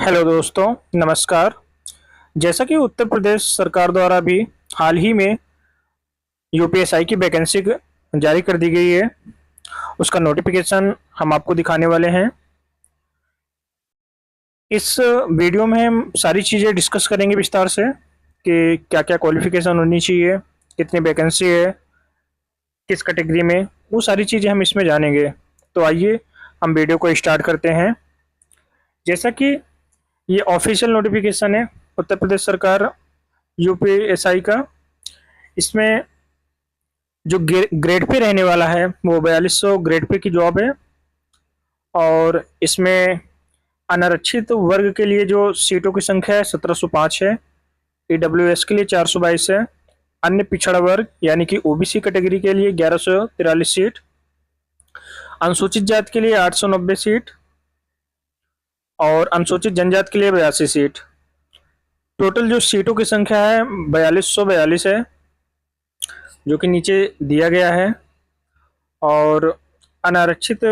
Hello दोस्तों, नमस्कार। जैसा कि उत्तर प्रदेश सरकार द्वारा भी हाल ही में यूपीएसआई की वैकेंसी जारी कर दी गई है, उसका नोटिफिकेशन हम आपको दिखाने वाले हैं। इस वीडियो में हम सारी चीज़ें डिस्कस करेंगे विस्तार से कि क्या क्या क्वालिफिकेशन होनी चाहिए, कितनी वैकेंसी है, किस कैटेगरी में, वो सारी चीज़ें हम इसमें जानेंगे। तो आइए हम वीडियो को स्टार्ट करते हैं। जैसा कि ये ऑफिशियल नोटिफिकेशन है उत्तर प्रदेश सरकार यूपीएसआई का। इसमें जो ग्रेड पे रहने वाला है वो 4200 ग्रेड पे की जॉब है। और इसमें अनारक्षित वर्ग के लिए जो सीटों की संख्या है 1705 है। ईडब्ल्यूएस के लिए 422 है। अन्य पिछड़ा वर्ग यानी कि ओबीसी कैटेगरी के लिए 1143 सीट। अनुसूचित जाति के लिए 890 सीट और अनुसूचित जनजाति के लिए 82 सीट। टोटल जो सीटों की संख्या है 4242 है, जो कि नीचे दिया गया है। और अनारक्षित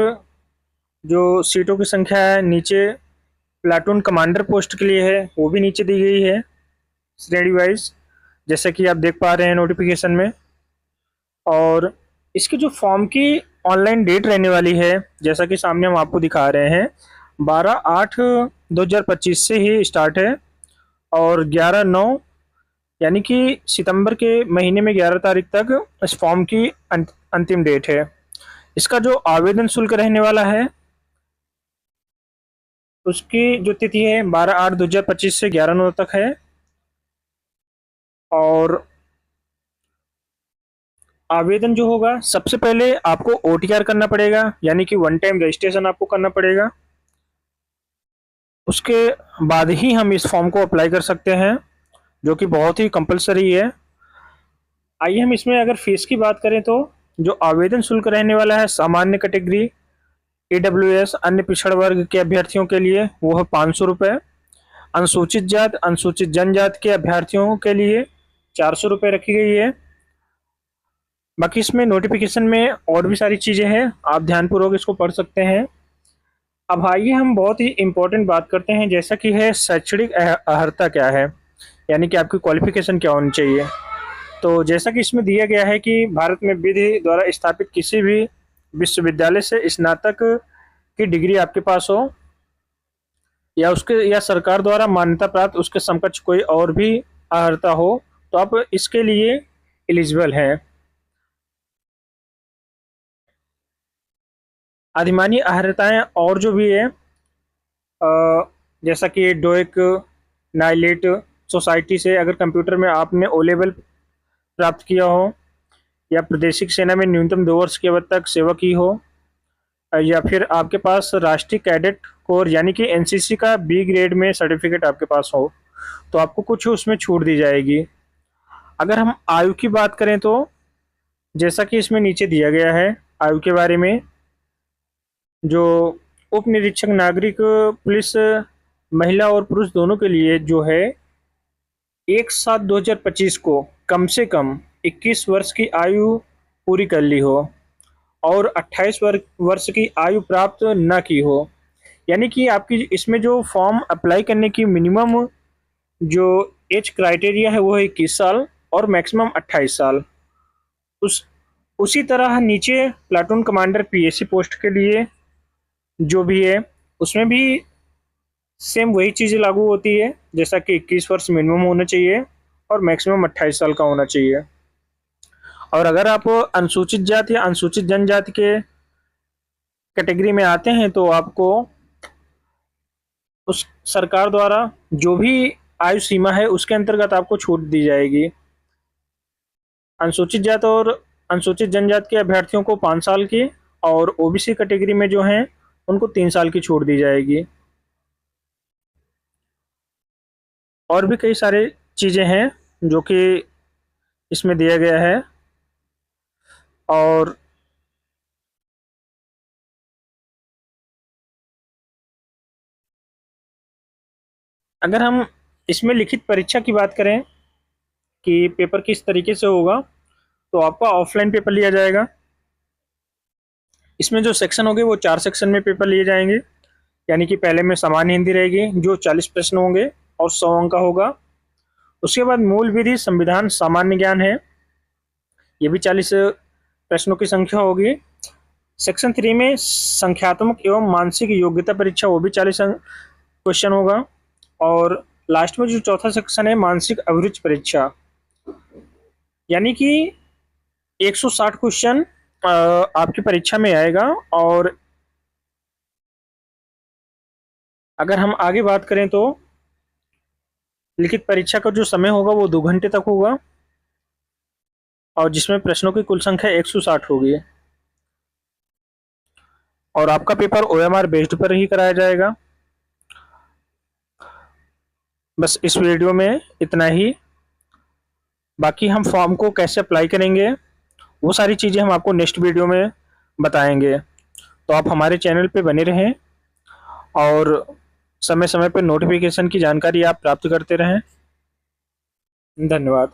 जो सीटों की संख्या है नीचे प्लाटून कमांडर पोस्ट के लिए है, वो भी नीचे दी गई है श्रेणी वाइज, जैसा कि आप देख पा रहे हैं नोटिफिकेशन में। और इसकी जो फॉर्म की ऑनलाइन डेट रहने वाली है, जैसा कि सामने हम आपको दिखा रहे हैं, 12/8/2025 से ही स्टार्ट है और 11/9 यानी कि सितंबर के महीने में 11 तारीख तक इस फॉर्म की अंतिम डेट है। इसका जो आवेदन शुल्क रहने वाला है, उसकी जो तिथि है 12/8/2025 से 11/9 तक है। और आवेदन जो होगा, सबसे पहले आपको ओटीआर करना पड़ेगा, यानी कि वन टाइम रजिस्ट्रेशन आपको करना पड़ेगा। उसके बाद ही हम इस फॉर्म को अप्लाई कर सकते हैं, जो कि बहुत ही कंपलसरी है। आइए हम इसमें अगर फीस की बात करें तो जो आवेदन शुल्क रहने वाला है सामान्य कैटेगरी ईडब्ल्यूएस अन्य पिछड़ा वर्ग के अभ्यर्थियों के लिए वो है 500 रुपये। अनुसूचित जाति अनुसूचित जनजाति के अभ्यर्थियों के लिए 400 रुपये रखी गई है। बाकी इसमें नोटिफिकेशन में और भी सारी चीज़ें हैं, आप ध्यानपूर्वक इसको पढ़ सकते हैं। अब आइए हम बहुत ही इम्पोर्टेंट बात करते हैं, जैसा कि है शैक्षणिक अर्हता क्या है, यानी कि आपकी क्वालिफिकेशन क्या होनी चाहिए। तो जैसा कि इसमें दिया गया है कि भारत में विधि द्वारा स्थापित किसी भी विश्वविद्यालय से स्नातक की डिग्री आपके पास हो या सरकार द्वारा मान्यता प्राप्त उसके समकक्ष कोई और भी अर्हता हो, तो आप इसके लिए एलिजिबल हैं। अधिमानी अर्हताएं और जो भी है, जैसा कि डोइक नाइलेट सोसाइटी से अगर कंप्यूटर में आपने ओ लेवल प्राप्त किया हो, या प्रादेशिक सेना में न्यूनतम 2 वर्ष की अवधि तक सेवा की हो, या फिर आपके पास राष्ट्रीय कैडेट कोर यानी कि एनसीसी का बी ग्रेड में सर्टिफिकेट आपके पास हो, तो आपको कुछ उसमें छूट दी जाएगी। अगर हम आयु की बात करें तो जैसा कि इसमें नीचे दिया गया है आयु के बारे में, जो उप निरीक्षक नागरिक पुलिस महिला और पुरुष दोनों के लिए जो है 1/7/2025 को कम से कम 21 वर्ष की आयु पूरी कर ली हो और 28 वर्ष की आयु प्राप्त न की हो। यानी कि आपकी इसमें जो फॉर्म अप्लाई करने की मिनिमम जो एज क्राइटेरिया है वो है 21 साल और मैक्सिमम 28 साल। उसी तरह नीचे प्लाटून कमांडर पीएसी पोस्ट के लिए जो भी है, उसमें भी सेम वही चीज़ें लागू होती है, जैसा कि 21 वर्ष मिनिमम होना चाहिए और मैक्सिमम 28 साल का होना चाहिए। और अगर आप अनुसूचित जाति या अनुसूचित जनजाति के कैटेगरी में आते हैं तो आपको उस सरकार द्वारा जो भी आयु सीमा है उसके अंतर्गत आपको छूट दी जाएगी। अनुसूचित जाति और अनुसूचित जनजाति के अभ्यर्थियों को 5 साल की और ओबीसी कैटेगरी में जो हैं उनको 3 साल की छूट दी जाएगी। और भी कई सारे चीज़ें हैं जो कि इसमें दिया गया है। और अगर हम इसमें लिखित परीक्षा की बात करें कि पेपर किस तरीके से होगा, तो आपका ऑफलाइन पेपर लिया जाएगा। इसमें जो सेक्शन होंगे वो 4 सेक्शन में पेपर लिए जाएंगे। यानी कि पहले में सामान्य हिंदी रहेगी जो 40 प्रश्न होंगे और 100 अंक का होगा। उसके बाद मूल विधि, संविधान, सामान्य ज्ञान है, ये भी 40 प्रश्नों की संख्या होगी। सेक्शन 3 में संख्यात्मक एवं मानसिक योग्यता परीक्षा, वो भी 40 क्वेश्चन होगा। और लास्ट में जो चौथा सेक्शन है, मानसिक अभिरुचि परीक्षा, यानी कि 160 क्वेश्चन आपकी परीक्षा में आएगा। और अगर हम आगे बात करें तो लिखित परीक्षा का जो समय होगा वो 2 घंटे तक होगा, और जिसमें प्रश्नों की कुल संख्या 160 होगी। और आपका पेपर OMR बेस्ड पर ही कराया जाएगा। बस इस वीडियो में इतना ही। बाकी हम फॉर्म को कैसे अप्लाई करेंगे वो सारी चीज़ें हम आपको नेक्स्ट वीडियो में बताएंगे। तो आप हमारे चैनल पे बने रहें और समय समय पर नोटिफिकेशन की जानकारी आप प्राप्त करते रहें। धन्यवाद।